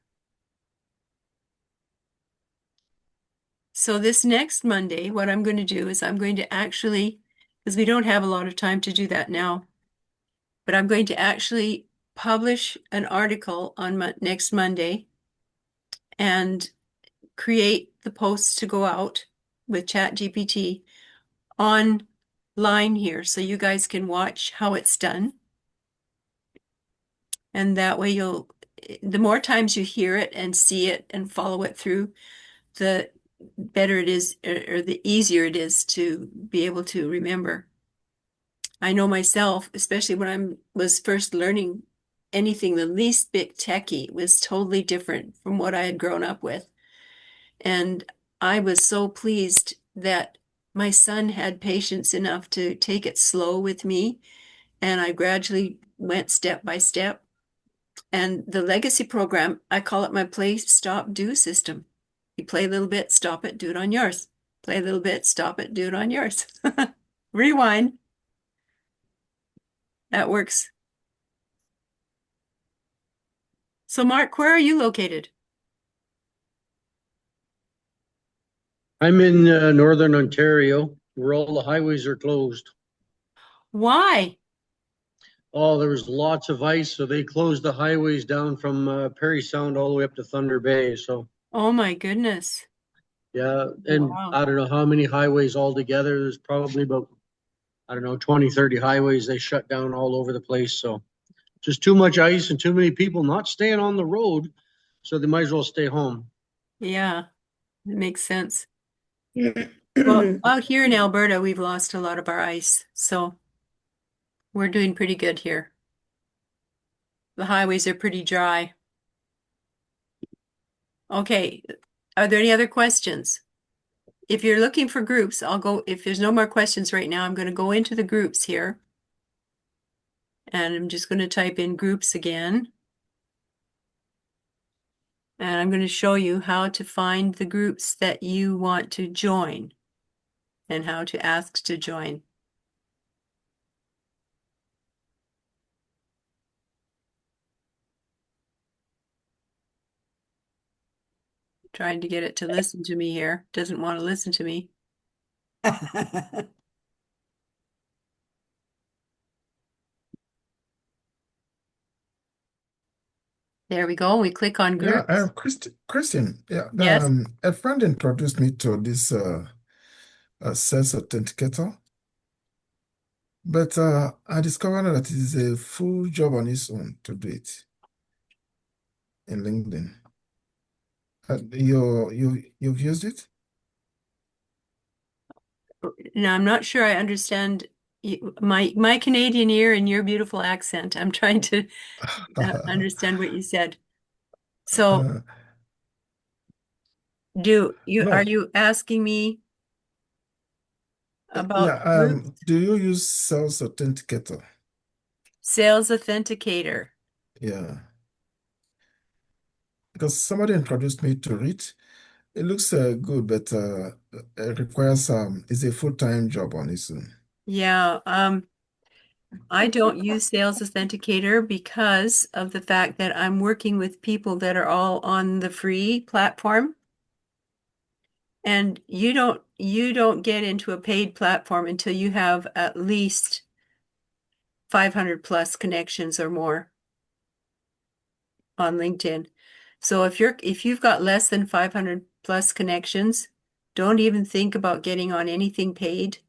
So, this next Monday, what I'm going to do is I'm going to actually, because we don't have a lot of time to do that now, but I'm going to actually publish an article on next Monday and create the posts to go out with ChatGPT online here so you guys can watch how it's done. And that way the more times you hear it and see it and follow it through, the better it is, or the easier it is to be able to remember. I know myself, especially when I was first learning anything the least bit techy, was totally different from what I had grown up with. And I was so pleased that my son had patience enough to take it slow with me. And I gradually went step by step. And the legacy program, I call it my play, stop, do system. You play a little bit, stop it, do it on yours. Play a little bit, stop it, do it on yours. Rewind. That works. So, Mark, where are you located? I'm in northern Ontario, where all the highways are closed. Why? Oh, there was lots of ice, so they closed the highways down from Perry Sound all the way up to Thunder Bay. So, Oh my goodness. yeah, and Wow. I don't know how many highways altogether. There's probably about, I don't know, 20, 30 highways they shut down all over the place. So, just too much ice and too many people not staying on the road. So, they might as well stay home. Yeah, it makes sense. Well, out here in Alberta, we've lost a lot of our ice, so we're doing pretty good here. The highways are pretty dry. Okay, are there any other questions? If you're looking for groups, if there's no more questions right now, I'm going to go into the groups here. And I'm just going to type in groups again. And I'm going to show you how to find the groups that you want to join and how to ask to join. Trying to get it to listen to me here. Doesn't want to listen to me. There we go. We click on Yeah, groups. Christian, yeah, Yes. a friend introduced me to this sales authenticator, but I discovered that it is a full job on its own to do it in LinkedIn. You've used it? Now, I'm not sure I understand my Canadian ear and your beautiful accent. I'm trying to understand what you said. So, Uh, are no, you asking me about yeah. groups? Do you use sales authenticator? Sales Authenticator. Yeah, because somebody introduced me to it. It looks good, but it requires it's a full-time job on its own. Yeah, I don't use Sales Authenticator because of the fact that I'm working with people that are all on the free platform. And you don't get into a paid platform until you have at least 500 plus connections or more on LinkedIn. So if you've got less than 500 plus connections, don't even think about getting on anything paid.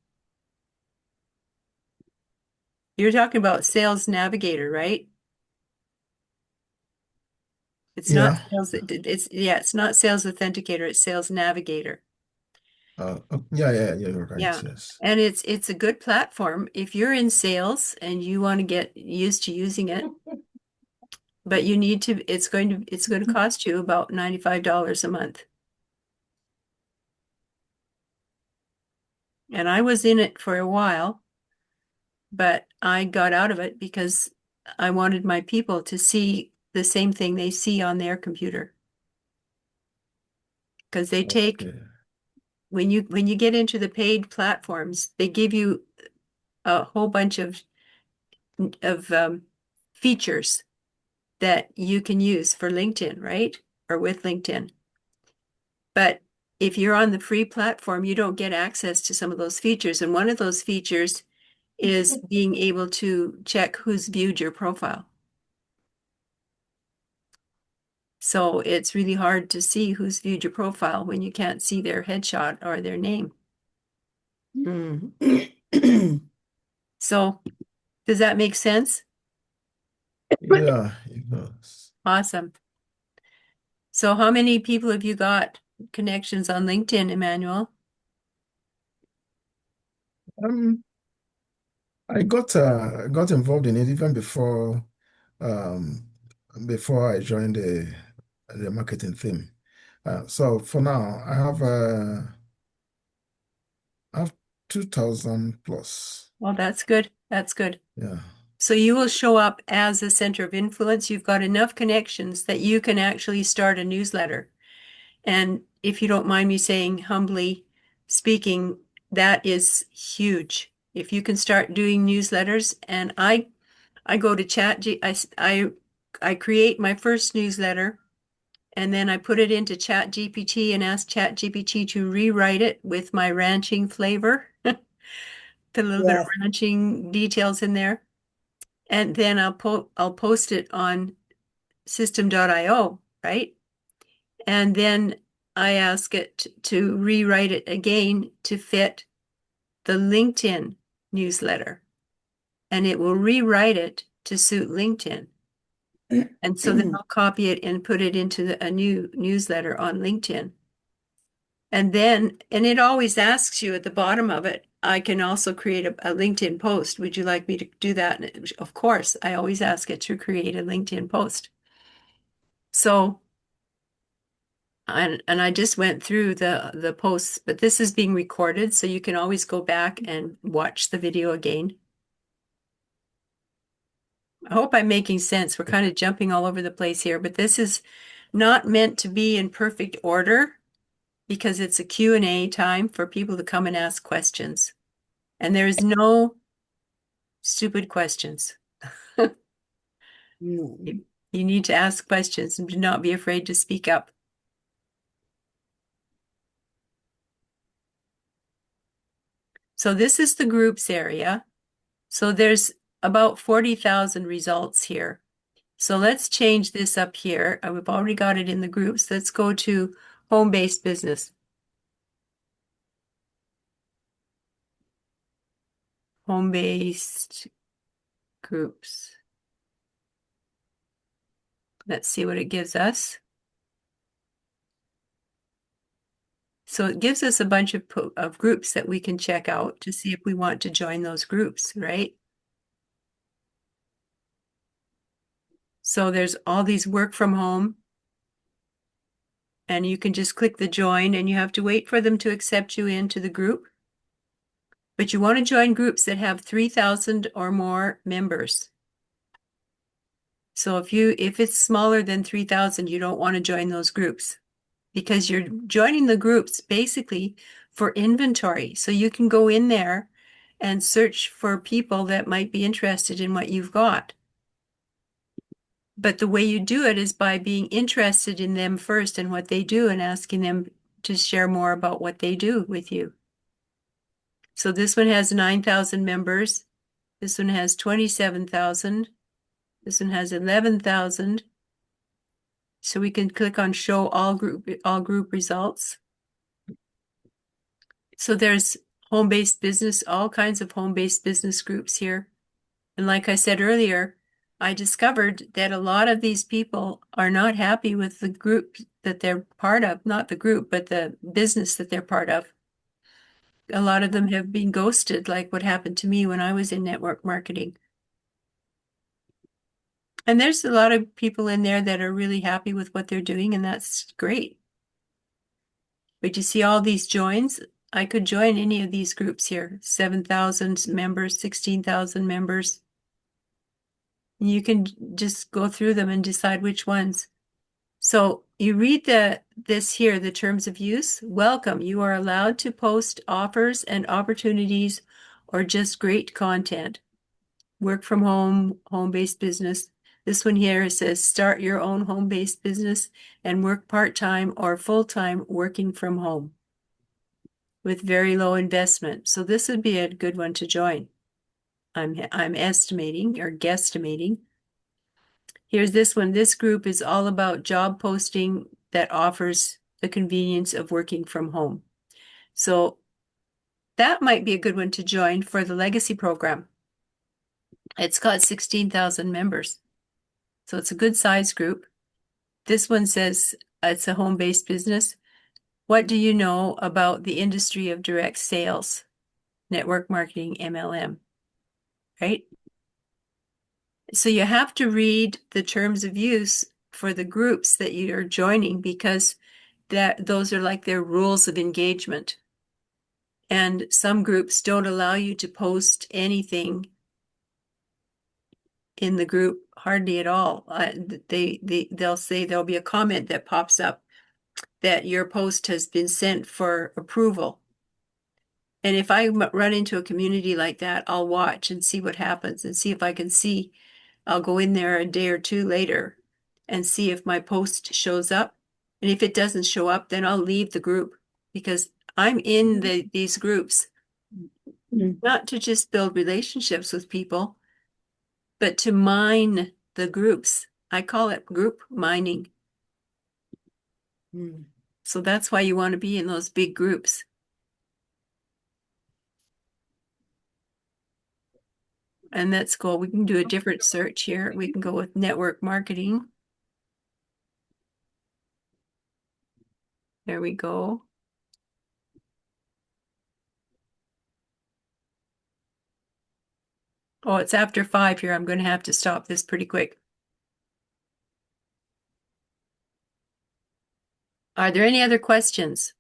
You're talking about Sales Navigator, right? It's not Yeah. it's not Sales Authenticator, it's Sales Navigator. Yeah, you're right. Yeah. Yes. And it's a good platform if you're in sales and you want to get used to using it, but it's going to cost you about $95 a month. And I was in it for a while, but I got out of it because I wanted my people to see the same thing they see on their computer. Because they take Okay. when you get into the paid platforms, they give you a whole bunch of features that you can use for LinkedIn, right? Or with LinkedIn. But if you're on the free platform, you don't get access to some of those features. And one of those features is being able to check who's viewed your profile. So it's really hard to see who's viewed your profile when you can't see their headshot or their name. So does that make sense? Yeah, it does. Awesome. So how many people have you got connections on LinkedIn, Emmanuel? Um, I got involved in it even um before I joined the marketing thing. So for now, I have 2,000 plus. Well, that's good. That's good. Yeah. So you will show up as a center of influence. You've got enough connections that you can actually start a newsletter. And if you don't mind me saying humbly speaking, that is huge. If you can start doing newsletters, and I go to I create my first newsletter and then I put it into Chat GPT and ask Chat GPT to rewrite it with my ranching flavor, put a little bit of Yes. ranching details in there. And then I'll post it on system.io, right? And then I ask it to rewrite it again to fit the LinkedIn newsletter. And it will rewrite it to suit LinkedIn. And so then I'll copy it and put it into a new newsletter on LinkedIn. And it always asks you at the bottom of it, I can also create a LinkedIn post. Would you like me to do that? And of course, I always ask it to create a LinkedIn post. So, and I just went through the posts, but this is being recorded, so you can always go back and watch the video again. I hope I'm making sense. We're kind of jumping all over the place here, but this is not meant to be in perfect order because it's a Q&A time for people to come and ask questions. And there's no stupid questions. Mm. You need to ask questions and do not be afraid to speak up. So this is the groups area. So there's about 40,000 results here. So let's change this up here. We've already got it in the groups. Let's go to home-based business. Home-based groups. Let's see what it gives us. So it gives us a bunch of groups that we can check out to see if we want to join those groups, right? So there's all these work from home, and you can just click the join, and you have to wait for them to accept you into the group. But you want to join groups that have 3,000 or more members. So if it's smaller than 3,000, you don't want to join those groups because you're joining the groups basically for inventory. So you can go in there and search for people that might be interested in what you've got. But the way you do it is by being interested in them first and what they do and asking them to share more about what they do with you. So this one has 9,000 members. This one has 27,000. This one has 11,000. So we can click on show all group results. So there's home-based business, all kinds of home-based business groups here. And like I said earlier, I discovered that a lot of these people are not happy with the group that they're part of, not the group, but the business that they're part of. A lot of them have been ghosted, like what happened to me when I was in network marketing. And there's a lot of people in there that are really happy with what they're doing, and that's great. But you see all these joins? I could join any of these groups here. 7,000 members, 16,000 members. You can just go through them and decide which ones. So you read this here, the terms of use. Welcome. You are allowed to post offers and opportunities or just great content. Work from home, home-based business. This one here says start your own home-based business and work part-time or full-time working from home with very low investment. So this would be a good one to join. I'm estimating or guesstimating. Here's this one. This group is all about job posting that offers the convenience of working from home. So that might be a good one to join for the legacy program. It's got 16,000 members. So it's a good size group. This one says it's a home-based business. What do you know about the industry of direct sales, network marketing, MLM, right? So you have to read the terms of use for the groups that you're joining because those are like their rules of engagement. And some groups don't allow you to post anything in the group hardly at all. They'll say there'll be a comment that pops up that your post has been sent for approval. And if I run into a community like that, I'll watch and see what happens and see if I can see. I'll go in there a day or two later and see if my post shows up. And if it doesn't show up, then I'll leave the group because I'm in these groups, not to just build relationships with people, but to mine the groups. I call it group mining. Mm. So that's why you want to be in those big groups. And let's go, we can do a different search here. We can go with network marketing. There we go. Oh, it's after 5 here. I'm going to have to stop this pretty quick. Are there any other questions?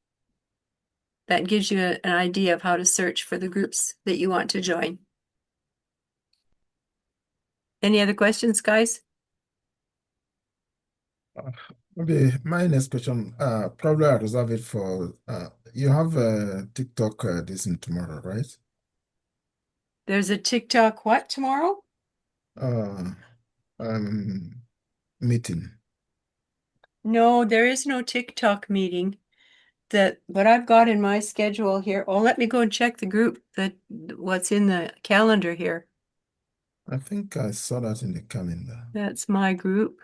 That gives you an idea of how to search for the groups that you want to join. Any other questions, guys? Okay, my next question, probably I'll reserve it for, you have a TikTok this in tomorrow, right? There's a TikTok what tomorrow? Uh, um, Meeting. No, there is no TikTok meeting. That what I've got in my schedule here. Oh, let me go and check the group that what's in the calendar here. I think I saw that in the calendar. That's my group.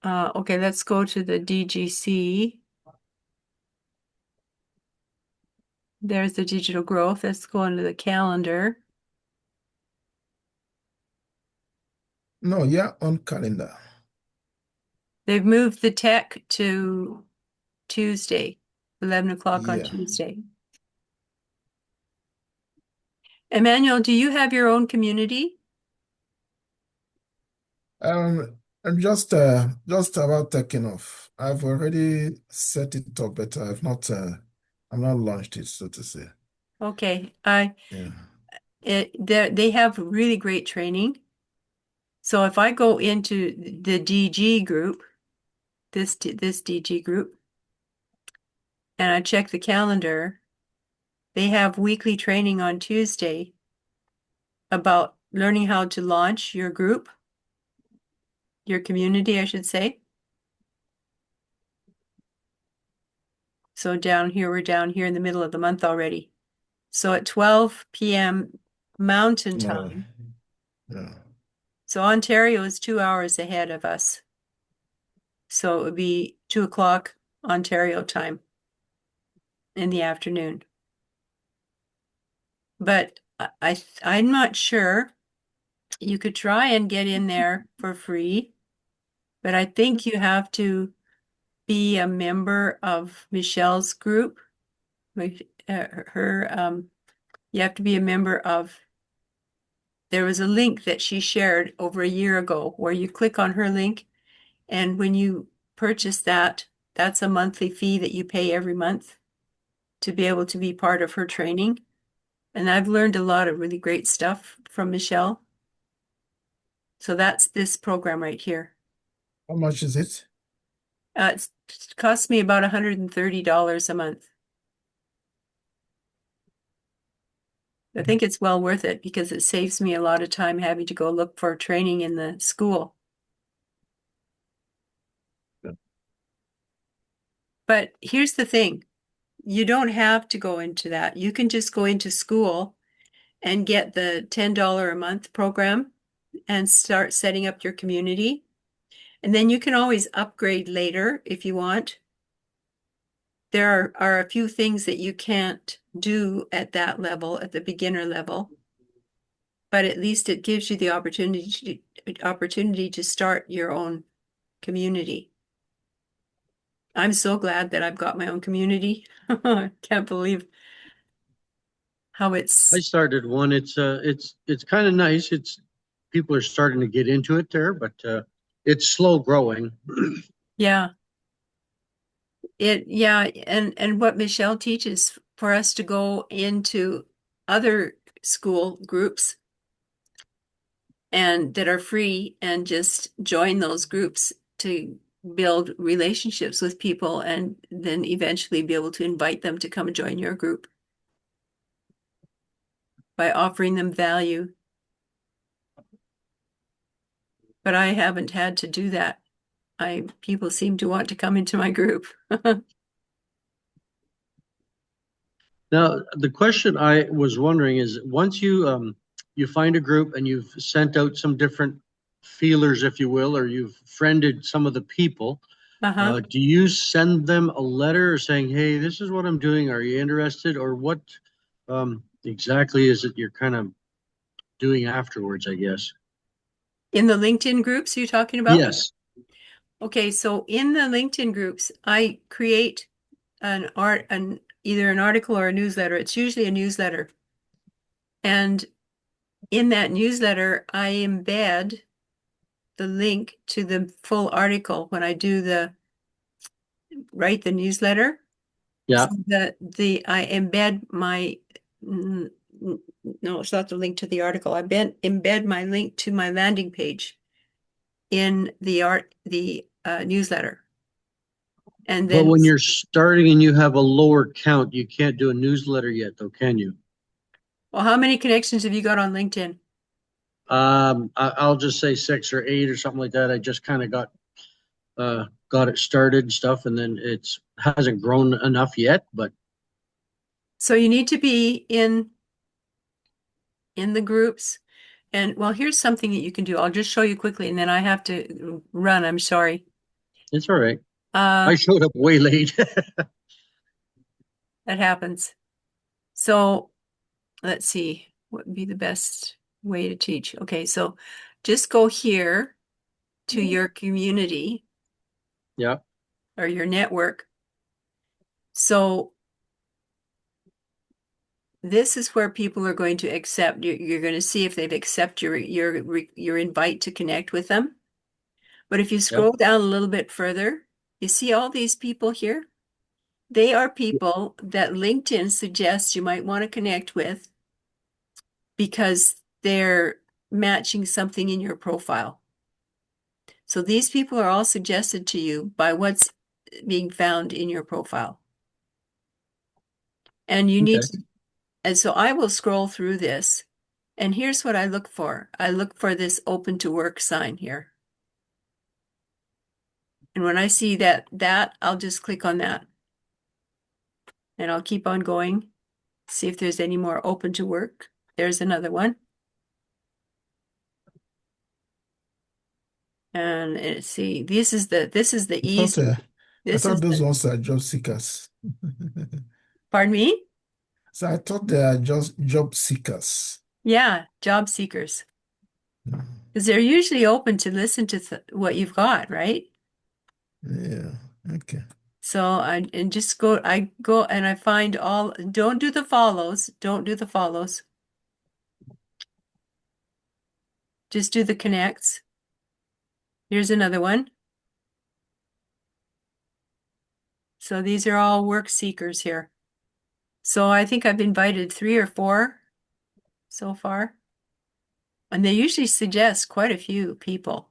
Okay, let's go to the DGC. There's the digital growth. Let's go into the calendar. No, yeah, on calendar. They've moved the tech to Tuesday, 11 o'clock on Yeah. Tuesday. Emmanuel, do you have your own community? I'm just about taking off. I've already set it up, but I'm not launched it, so to say. Okay, Yeah. they have really great training. So if I go into the DG group, this DG group, and I check the calendar, they have weekly training on Tuesday about learning how to launch your group, your community, I should say. So down here, we're down here in the middle of the month already. So at 12 p.m. Mountain Tomorrow. Time. Yeah. So Ontario is 2 hours ahead of us. So it would be 2 o'clock Ontario time in the afternoon. But I'm not sure. You could try and get in there for free, but I think you have to be a member of Michelle's group. You have to be a member of, there was a link that she shared over a year ago where you click on her link, and when you purchase that, that's a monthly fee that you pay every month to be able to be part of her training. And I've learned a lot of really great stuff from Michelle. So that's this program right here. How much is it? It costs me about $130 a month. I think it's well worth it because it saves me a lot of time having to go look for training in the school. Yeah. But here's the thing. You don't have to go into that. You can just go into school and get the $10 a month program and start setting up your community. And then you can always upgrade later if you want. There are a few things that you can't do at that level, at the beginner level, but at least it gives you the opportunity to start your own community. I'm so glad that I've got my own community. I can't believe how I it's, started one. It's kind of nice. People are starting to get into it there, but it's slow growing. yeah, and what Michelle teaches for us to go into other school groups and that are free and just join those groups to build relationships with people and then eventually be able to invite them to come join your group by offering them value. But I haven't had to do that. People seem to want to come into my group. Now, the question I was wondering is, once you find a group and you've sent out some different feelers, if you will, or you've friended some of the people, Uh-huh. do you send them a letter saying, "Hey, this is what I'm doing. Are you interested?" Or what exactly is it you're kind of doing afterwards, I guess? In the LinkedIn groups you're talking about? Yes. Okay, so in the LinkedIn groups, I create either an article or a newsletter. It's usually a newsletter. And in that newsletter, I embed the link to the full article when I write the newsletter. Yeah. So that I embed no, it's not the link to the article. Embed my link to my landing page in the newsletter. And But then, when you're starting and you have a lower count, you can't do a newsletter yet, though, can you? well, how many connections have you got on LinkedIn? I'll just say 6 or 8 or something like that. I just kind of got it started and stuff, and then it's hasn't grown enough yet. But So you need to be in the groups. And well, here's something that you can do. I'll just show you quickly, and then I have to run. I'm sorry. it's all right. Uh, I showed up way late. that happens. So let's see what would be the best way to teach. Okay, so just go here to your community Yeah. or your network. So this is where people are going to accept. You're going to see if they've accepted your invite to connect with them. But if you Yep. scroll down a little bit further, you see all these people here. They are people that LinkedIn suggests you might want to connect with because they're matching something in your profile. So these people are all suggested to you by what's being found in your profile. And you need Okay. to, and so I will scroll through this. And here's what I look for. I look for this open to work sign here. And when I see that, I'll just click on that. And I'll keep on going, see if there's any more open to work. There's another one. And let's see, this is the I thought, easy. I This thought is those the, ones are job seekers. pardon me? So I thought they are just job seekers. Yeah, job seekers. Mm. Because they're usually open to listen to what you've got, right? Yeah. Okay. So I go and I find all, don't do the follows. Don't do the follows. Just do the connects. Here's another one. So these are all work seekers here. So I think I've invited 3 or 4 so far. And they usually suggest quite a few people.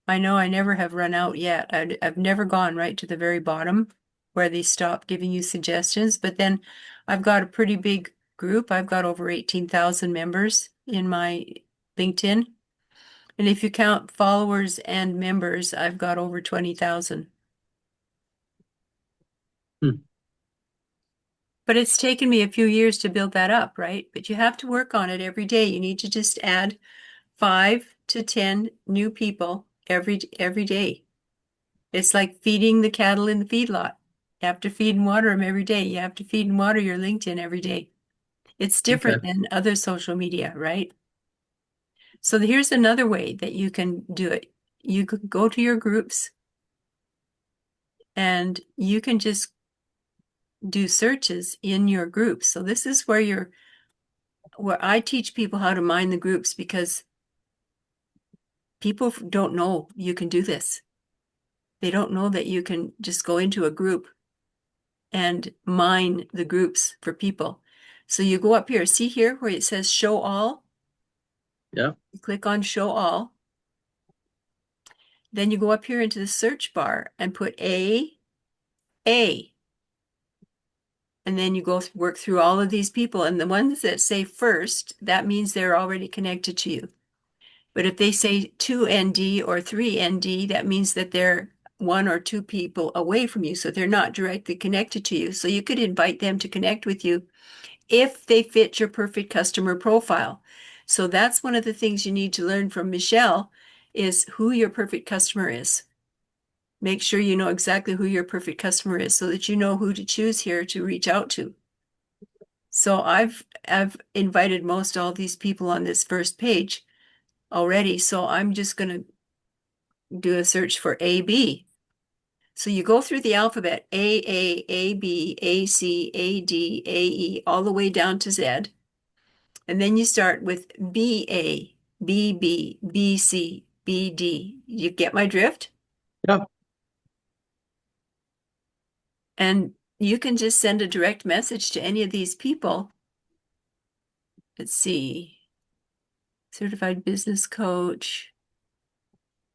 I know I never have run out yet. I've never gone right to the very bottom where they stop giving you suggestions, but then I've got a pretty big group. I've got over 18,000 members in my LinkedIn. And if you count followers and members, I've got over 20,000. Hmm. But it's taken me a few years to build that up, right? But you have to work on it every day. You need to just add 5 to 10 new people every day. It's like feeding the cattle in the feedlot. You have to feed and water them every day. You have to feed and water your LinkedIn every day. It's Okay. different than other social media, right? So here's another way that you can do it. You could go to your groups and you can just do searches in your groups. So this is where I teach people how to mine the groups because people don't know you can do this. They don't know that you can just go into a group and mine the groups for people. So you go up here, see here where it says show all? Yeah. You click on show all. Then you go up here into the search bar and put A. And then you go work through all of these people. And the ones that say first, that means they're already connected to you. But if they say 2ND or 3ND, that means that they're 1 or 2 people away from you. So they're not directly connected to you. So you could invite them to connect with you if they fit your perfect customer profile. So that's one of the things you need to learn from Michelle is who your perfect customer is. Make sure you know exactly who your perfect customer is so that you know who to choose here to reach out to. So I've invited most all these people on this first page already. So I'm just going to do a search for AB. So you go through the alphabet A, B, A, C, A, D, A, E, all the way down to Z. And then you start with BA, BB, BC, BD. You get my drift? Yep. And you can just send a direct message to any of these people. Let's see. Certified business coach.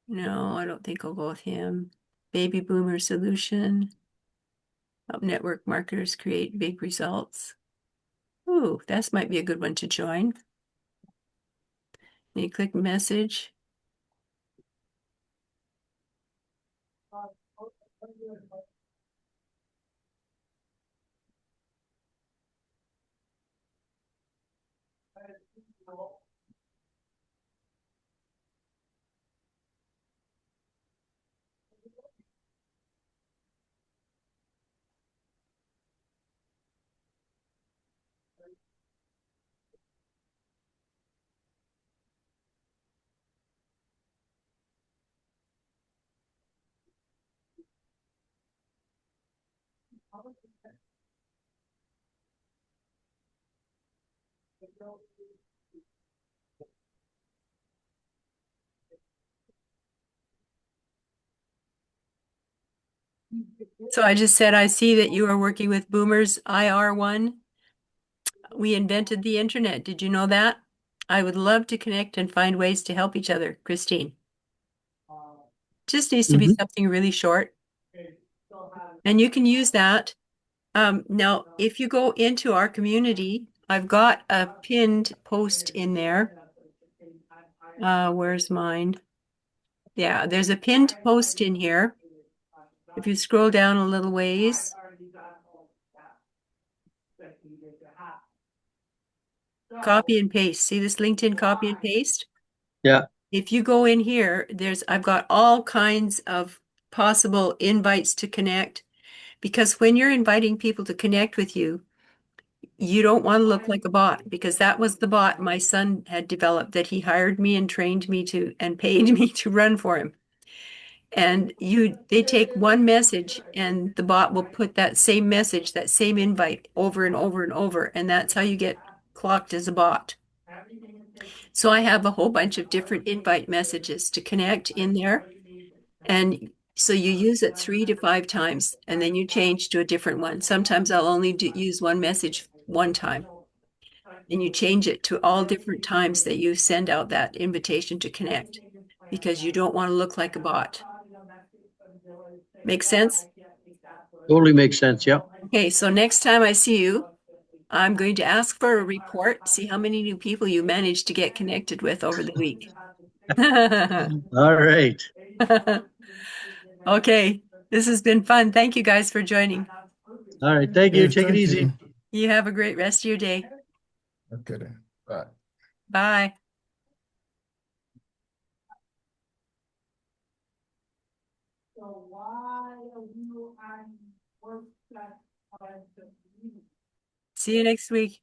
No, I don't think I'll go with him. Baby boomer solution. Help network marketers create big results. Ooh, that might be a good one to join. And you click message. So I just said, I see that you are working with Boomers IR1. We invented the internet. Did you know that? I would love to connect and find ways to help each other, Christine. Just needs to be Mhm. something really short. And you can use that. Now, if you go into our community, I've got a pinned post in there. Where's mine? Yeah, there's a pinned post in here. If you scroll down a little ways, copy and paste. See this LinkedIn copy and paste? Yeah. If you go in here, I've got all kinds of possible invites to connect, because when you're inviting people to connect with you, you don't want to look like a bot, because that was the bot my son had developed that he hired me and trained me to and paid me to run for him. And they take one message and the bot will put that same message, that same invite over and over and over. And that's how you get clocked as a bot. So I have a whole bunch of different invite messages to connect in there. And so you use it 3 to 5 times and then you change to a different one. Sometimes I'll only use one message one time. And you change it to all different times that you send out that invitation to connect, because you don't want to look like a bot. Make sense? Totally makes sense. Yep. Okay, so next time I see you, I'm going to ask for a report, see how many new people you managed to get connected with over the week. All right. Okay, this has been fun. Thank you guys for joining. All right. Thank you. Yes, Take it thank easy. you. You have a great rest of your day. Okay then. Bye. Bye. See you next week.